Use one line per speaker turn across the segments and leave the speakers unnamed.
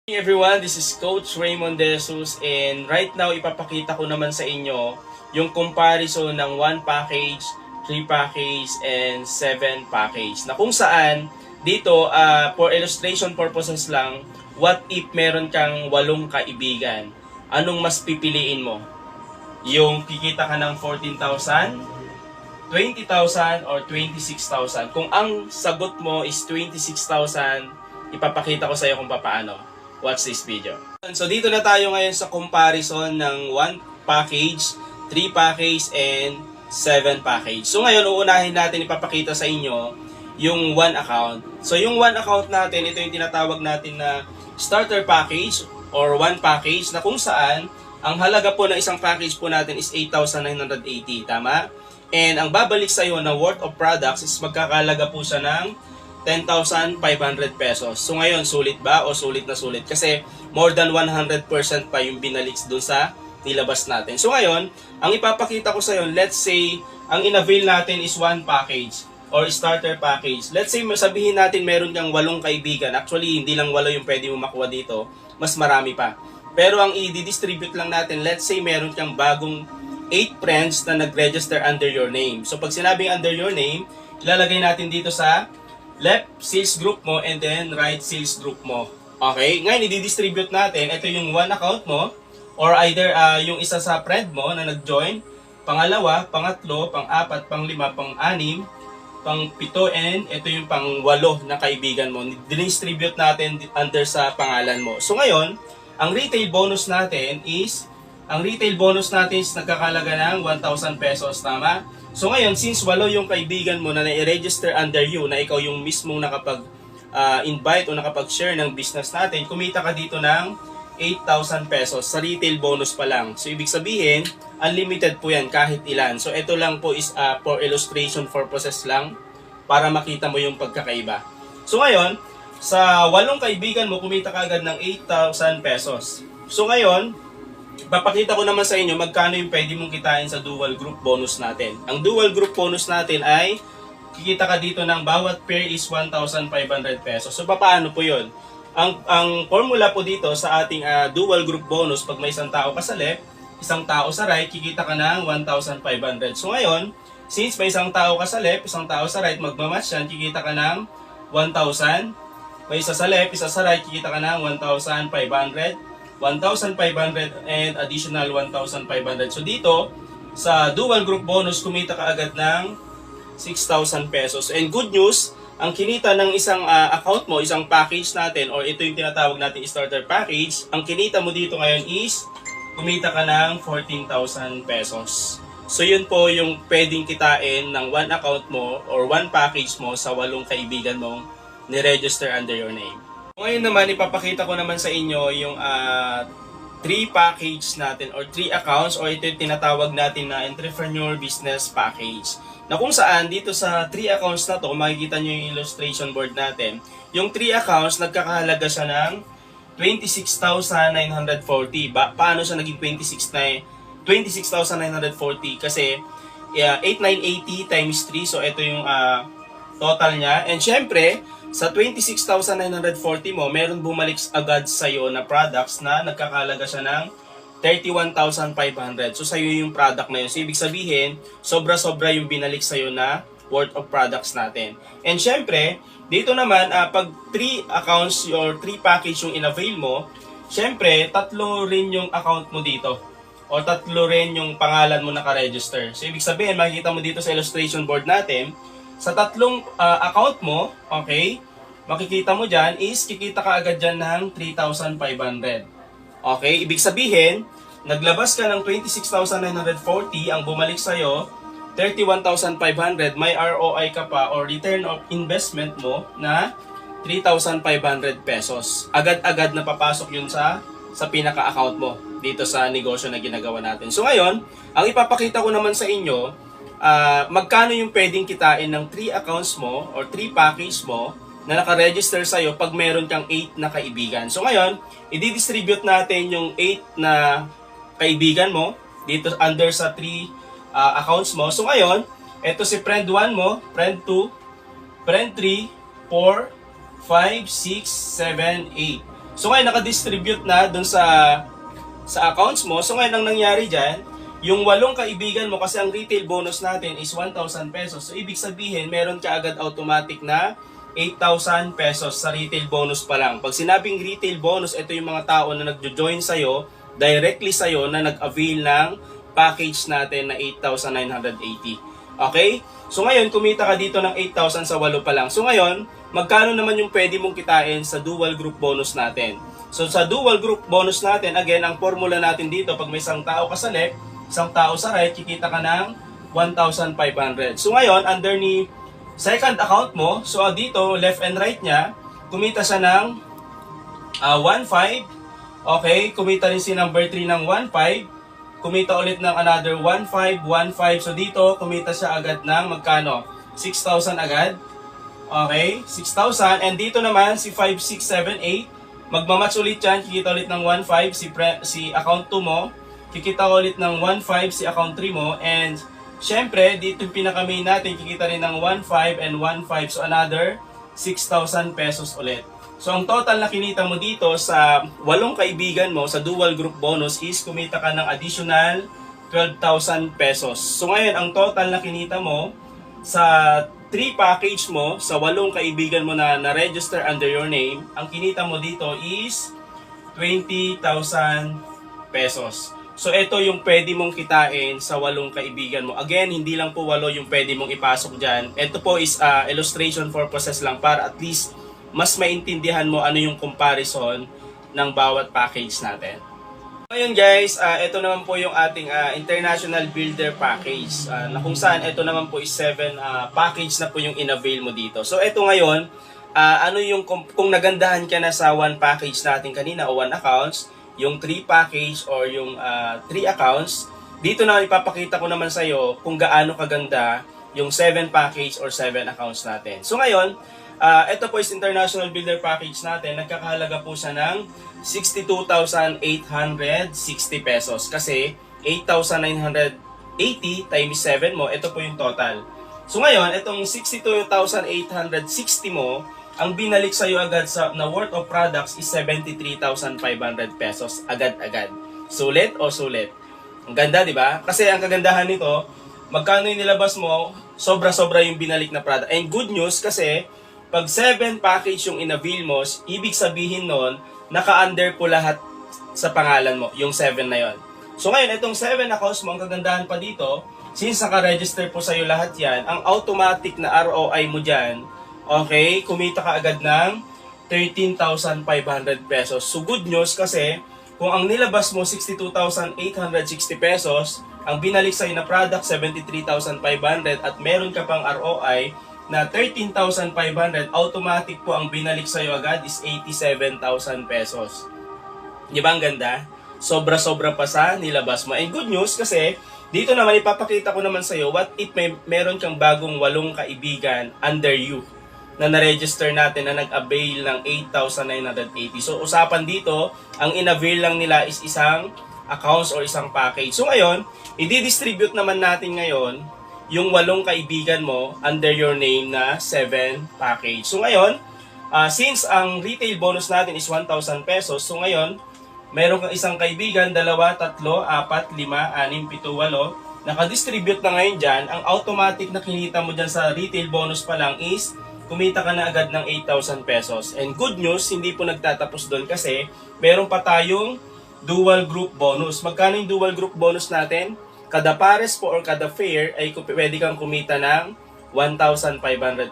Hey everyone, this is Coach Raymond De Jesus and right now ipapakita ko naman sa inyo yung comparison ng 1 package, 3 package, and 7 package na kung saan dito for illustration purposes lang, what if meron kang 8 kaibigan? Anong mas pipiliin mo? Yung kikita ka ng 14,000, 20,000, or 26,000? Kung ang sagot mo is 26,000, ipapakita ko sa iyo kung paano. Watch this video. So dito na tayo ngayon sa comparison ng 1 package, 3 package, and 7 package. So ngayon uunahin natin ipapakita sa inyo yung 1 account. So yung 1 account natin, ito yung tinatawag natin na starter package or 1 package na kung saan ang halaga po ng isang package po natin is 8,980. Tama? And ang babalik sa iyo na worth of products is magkakalaga po siya ng 10,500 pesos. So ngayon, sulit ba o sulit na sulit? Kasi more than 100% pa yung binalik doon sa nilabas natin. So ngayon, ang ipapakita ko sa iyo, let's say, ang in-avail natin is 1 package or starter package. Let's say, sabihin natin meron kang 8 kaibigan. Actually, hindi lang 8 yung pwede mo makuha dito. Mas marami pa. Pero ang i-distribute lang natin, let's say meron kang bagong 8 friends na nag-register under your name. So pag sinabing under your name, ilalagay natin dito sa left sales group mo and then right sales group mo. Okay? Ngayon, i-distribute natin. Ito yung 1 account mo or either yung isa sa friend mo na nag-join, pangalawa, pangatlo, pang-apat, pang-lima, pang-anim, pang-pito, and ito yung pang-walo na kaibigan mo. Distribute natin under sa pangalan mo. So ngayon, ang retail bonus natin is nagkakalaga ng 1,000 pesos. Tama? So ngayon, since 8 yung kaibigan mo na na-register under you, na ikaw yung mismong nakapag-invite o nakapag-share ng business natin, kumita ka dito ng 8,000 pesos sa retail bonus pa lang. So ibig sabihin, unlimited po yan kahit ilan. So ito lang po is for illustration purposes lang para makita mo yung pagkakaiba. So ngayon, sa 8 kaibigan mo, kumita ka agad ng 8,000 pesos. So ngayon, papakita ko naman sa inyo magkano yung pwede mong kitain sa dual group bonus natin. Ang dual group bonus natin ay kikita ka dito ng bawat pair is 1,500 pesos. So paano po yun? Ang formula po dito sa ating dual group bonus, pag may isang tao ka sa left, isang tao sa right, kikita ka ng 1,500. So ngayon, since may isang tao ka sa left, isang tao sa right, magmamatch yan, kikita ka ng 1,000. May isa sa left, isa sa right, kikita ka ng 1,500. 1,500 and additional 1,500. So dito, sa dual group bonus, kumita ka agad ng 6,000 pesos. And good news, ang kinita ng isang account mo, isang package natin, or ito yung tinatawag natin starter package, ang kinita mo dito ngayon is, kumita ka ng 14,000 pesos. So yun po yung pwedeng kitain ng 1 account mo or 1 package mo sa 8 kaibigan mong ni-register under your name. Ngayon naman, ipapakita ko naman sa inyo yung 3 package natin or 3 accounts or ito yung tinatawag natin na entrepreneur business package. Na kung saan dito sa 3 accounts na to, makikita nyo yung illustration board natin. Yung 3 accounts, nagkakahalaga siya ng 26,940. Paano siya naging 26,940? Kasi 8,980 times 3, so ito yung total niya. And syempre, sa 26,940 mo, meron bumalik agad sa'yo na products na nagkakalaga siya ng 31,500. So sa'yo yung product na yun. So ibig sabihin, sobra-sobra yung binalik sa'yo na worth of products natin. And syempre, dito naman, pag 3 accounts or 3 package yung in-avail mo, syempre, 3 rin yung account mo dito. O 3 rin yung pangalan mo naka-register. So ibig sabihin, makikita mo dito sa illustration board natin, sa 3 account mo, okay, makikita mo dyan is kikita ka agad dyan ng 3,500. Okay, ibig sabihin, naglabas ka ng 26,940, ang bumalik sa'yo, 31,500, may ROI ka pa or return of investment mo na 3,500 pesos. Agad-agad na papasok yun sa pinaka-account mo dito sa negosyo na ginagawa natin. So ngayon, ang ipapakita ko naman sa inyo, magkano yung pwedeng kitain ng 3 accounts mo or 3 package mo na naka-register sa'yo pag meron kang 8 na kaibigan. So ngayon, i-distribute natin yung 8 na kaibigan mo dito under sa 3 accounts mo. So ngayon, ito si friend 1 mo, friend 2, friend 3, 4, 5, 6, 7, 8. So ngayon, nakadistribute na dun sa accounts mo. So ngayon, ang nangyari dyan, yung 8 kaibigan mo, kasi ang retail bonus natin is 1,000 pesos. So ibig sabihin, meron ka agad automatic na 8,000 pesos sa retail bonus pa lang. Pag sinabing retail bonus, ito yung mga tao na nagjo-join sa'yo, directly sa'yo na nag-avail ng package natin na 8,980. Okay? So ngayon, kumita ka dito ng 8,000 sa 8 pa lang. So ngayon, magkano naman yung pwede mong kitain sa dual group bonus natin? So sa dual group bonus natin, again, ang formula natin dito, pag may isang tao ka sa left, isang tao sa right, kikita ka ng 1,500. So ngayon, under ni second account mo, so dito, left and right niya, kumita siya ng 1,500. Okay, kumita rin si number 3 ng 1,500. Kumita ulit ng another 1,500, 1,500. So dito, kumita siya agad ng magkano? 6,000 agad. Okay, 6,000. And dito naman, si 5, 6, 7, 8. Magmamatch ulit yan. Kikita ulit ng 1,500 si account 2 mo. Kikita ulit ng 1,500 si account 3 mo. And syempre, dito yung pinaka-main natin, kikita rin ng 1,500 and 1,500. So another 6,000 pesos ulit. So ang total na kinita mo dito sa 8 kaibigan mo sa dual group bonus is kumita ka ng additional 12,000 pesos. So ngayon, ang total na kinita mo sa 3 package mo, sa 8 kaibigan mo na na-register under your name, ang kinita mo dito is 20,000 pesos. So ito yung pwede mong kitain sa 8 kaibigan mo. Again, hindi lang po 8 yung pwede mong ipasok dyan. Ito po is illustration purposes lang para at least mas maintindihan mo ano yung comparison ng bawat package natin. Ngayon guys, ito naman po yung ating International Builder Package na kung saan ito naman po is 7 package na po yung in-avail mo dito. So ito ngayon, ano yung kung nagandahan ka na sa 1 package natin kanina o 1 accounts, yung 3 package or yung 3 accounts, dito na ipapakita ko naman sa iyo kung gaano kaganda yung 7 package or 7 accounts natin. So ngayon, ito po is International Builder Package natin. Nagkakahalaga po siya ng 62,860 pesos. Kasi 8,980 times 7 mo, ito po yung total. So ngayon, itong 62,860 mo, ang binalik sa'yo agad na worth of products is 73,500 pesos agad-agad. Sulit o sulit? Ang ganda, di ba? Kasi ang kagandahan nito, magkano yung nilabas mo, sobra-sobra yung binalik na product. And good news kasi, pag 7 package yung in-avail mo, ibig sabihin nun, naka-under po lahat sa pangalan mo, yung 7 na yon. So ngayon, itong 7 accounts mo, ang kagandahan pa dito, since naka-register po sa'yo lahat yan, ang automatic na ROI mo dyan, okay, kumita ka agad ng 13,500 pesos. So good news kasi, kung ang nilabas mo 62,860 pesos, ang binalik sa'yo na product 73,500 at meron ka pang ROI na 13,500, automatic po ang binalik sa'yo agad is 87,000 pesos. Di ba ang ganda? Sobra-sobra pa sa nilabas mo. And good news kasi, dito naman ipapakita ko naman sa'yo, what if meron kang bagong 8 kaibigan under you na na-register natin na nag-avail ng 8,980. So usapan dito, ang in-avail lang nila is isang accounts or isang package. So ngayon, i-distribute naman natin ngayon yung 8 kaibigan mo under your name na 7 package. So ngayon, since ang retail bonus natin is 1,000 pesos, so ngayon, meron kang isang kaibigan, 2, 3, 4, 5, 6, 7, 8, nakadistribute na ngayon dyan, ang automatic na kinita mo dyan sa retail bonus pa lang is, kumita ka na agad ng 8,000 pesos. And good news, hindi po nagtatapos doon kasi, meron pa tayong dual group bonus. Magkano yung dual group bonus natin? Kada pares po or kada pair ay pwede kang kumita ng 1,500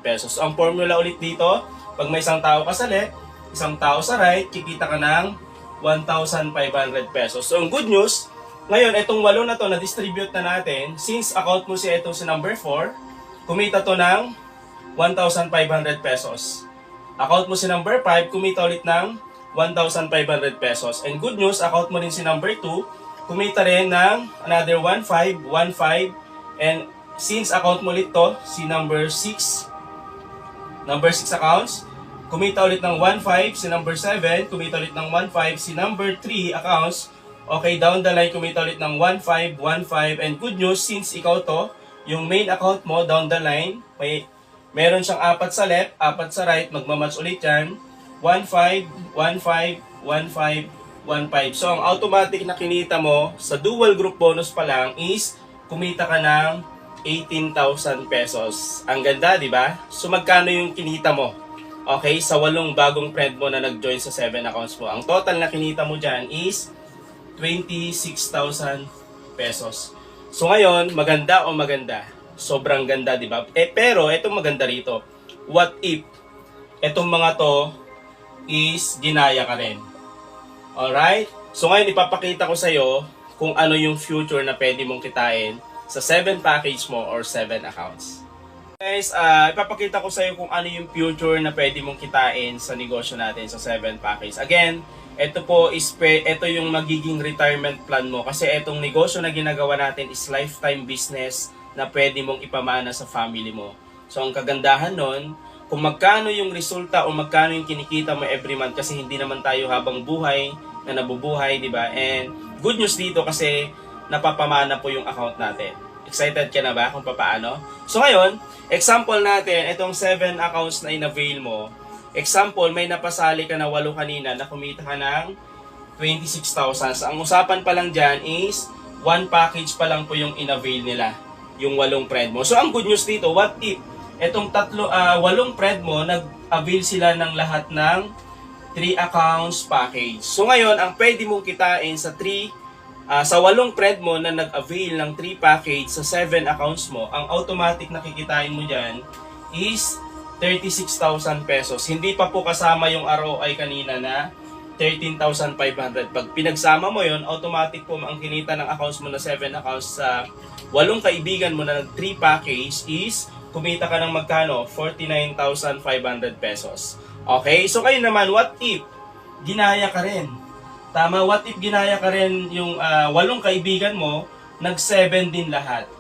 pesos. So, ang formula ulit dito, pag may isang tao ka sa left, isang tao sa right, kikita ka ng 1,500 pesos. So, ang good news, ngayon, itong 8 na to na-distribute na natin, since account mo si number 4, kumita to ng 1,500 pesos. Account mo si number 5, kumita ulit ng 1,500 pesos. And good news, account mo rin si number 2, kumita rin ng another 1,500, 1,500, and since account mo ulit to, si number 6 accounts, kumita ulit ng 1,500, si number 7, kumita ulit ng 1,500, si number 3 accounts, okay, down the line, kumita ulit ng 1,500, 1,500, and good news, since ikaw to, yung main account mo, down the line, meron siyang 4 sa left, 4 sa right, magmamatch ulit yan, 1,500, 1,500, 1515. So, ang automatic na kinita mo sa dual group bonus pa lang is kumita ka ng 18,000 pesos. Ang ganda, di ba? So, magkano yung kinita mo? Okay, sa 8 bagong friend mo na nag-join sa 7 accounts mo. Ang total na kinita mo dyan is 26,000 pesos. So, ngayon, maganda o maganda? Sobrang ganda, di ba? Pero, itong maganda rito. What if itong mga to is ginaya ka rin? Alright? So ngayon ipapakita ko sa iyo kung ano yung future na pwede mong kitain sa 7 package mo or 7 accounts. Guys, ipapakita ko sa iyo kung ano yung future na pwede mong kitain sa negosyo natin sa 7 package. Again, ito yung magiging retirement plan mo kasi itong negosyo na ginagawa natin is lifetime business na pwede mong ipamana sa family mo. So ang kagandahan nun, kung magkano yung resulta o magkano yung kinikita mo every month kasi hindi naman tayo habang buhay na nabubuhay, di ba? And good news dito kasi napapamana po yung account natin. Excited ka na ba kung paano? So ngayon, example natin, itong 7 accounts na in-avail mo. Example, may napasali ka na 8 kanina na kumita ka ng 26,000. So ang usapan pa lang dyan is 1 package pa lang po yung in-avail nila, yung 8 friend mo. So ang good news dito, what if etong 8 friend mo, nag-avail sila ng lahat ng 3 accounts package. So ngayon, ang pwede mong kitain sa 8 friend mo na nag-avail ng 3 package sa 7 accounts mo, ang automatic na kikitain mo dyan is 36,000 pesos. Hindi pa po kasama yung ROI kanina na 13,500. Pag pinagsama mo yon, automatic po ang kinita ng accounts mo na 7 accounts sa 8 kaibigan mo na nag 3 package is kumita ka ng magkano? 49,500 pesos. Okay? So kayo naman, what if ginaya ka rin? Tama, what if ginaya ka rin yung 8 kaibigan mo, nag-7 din lahat?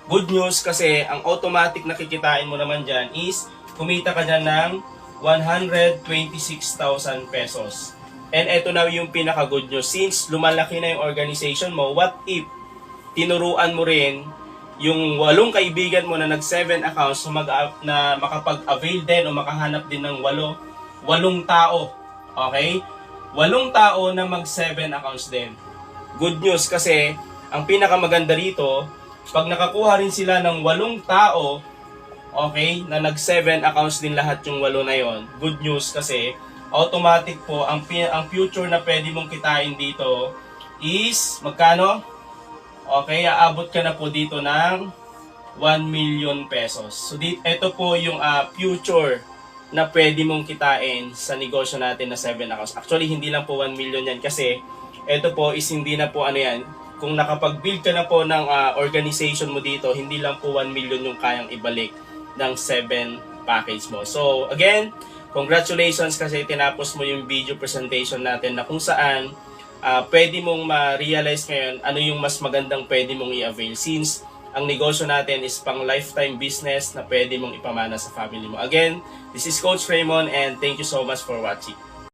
Good news kasi ang automatic na kikitain mo naman dyan is kumita ka dyan ng 126,000 pesos. And eto na yung pinaka-good news. Since lumalaki na yung organization mo, what if tinuruan mo rin yung 8 kaibigan mo na nag-7 accounts na makapag-avail din o makahanap din ng 8 tao. Okay? 8 tao na mag-7 accounts din. Good news kasi ang pinakamaganda rito, pag nakakuha rin sila ng 8 tao, okay, na nag-7 accounts din lahat yung 8 na yon. Good news kasi automatic po ang future na pwede mong kitain dito is magkano? Okay, aabot ka na po dito ng 1 million pesos. So, ito po yung future na pwede mong kitain sa negosyo natin na 7 accounts. Actually, hindi lang po 1 million yan kasi ito po is hindi na po ano yan. Kung nakapag-build ka na po ng organization mo dito, hindi lang po 1 million yung kayang ibalik ng 7 package mo. So, again, congratulations kasi tinapos mo yung video presentation natin na kung saan pwede mong ma-realize ngayon ano yung mas magandang pwede mong i-avail since ang negosyo natin is pang lifetime business na pwede mong ipamana sa family mo. Again, this is Coach Raymond and thank you so much for watching.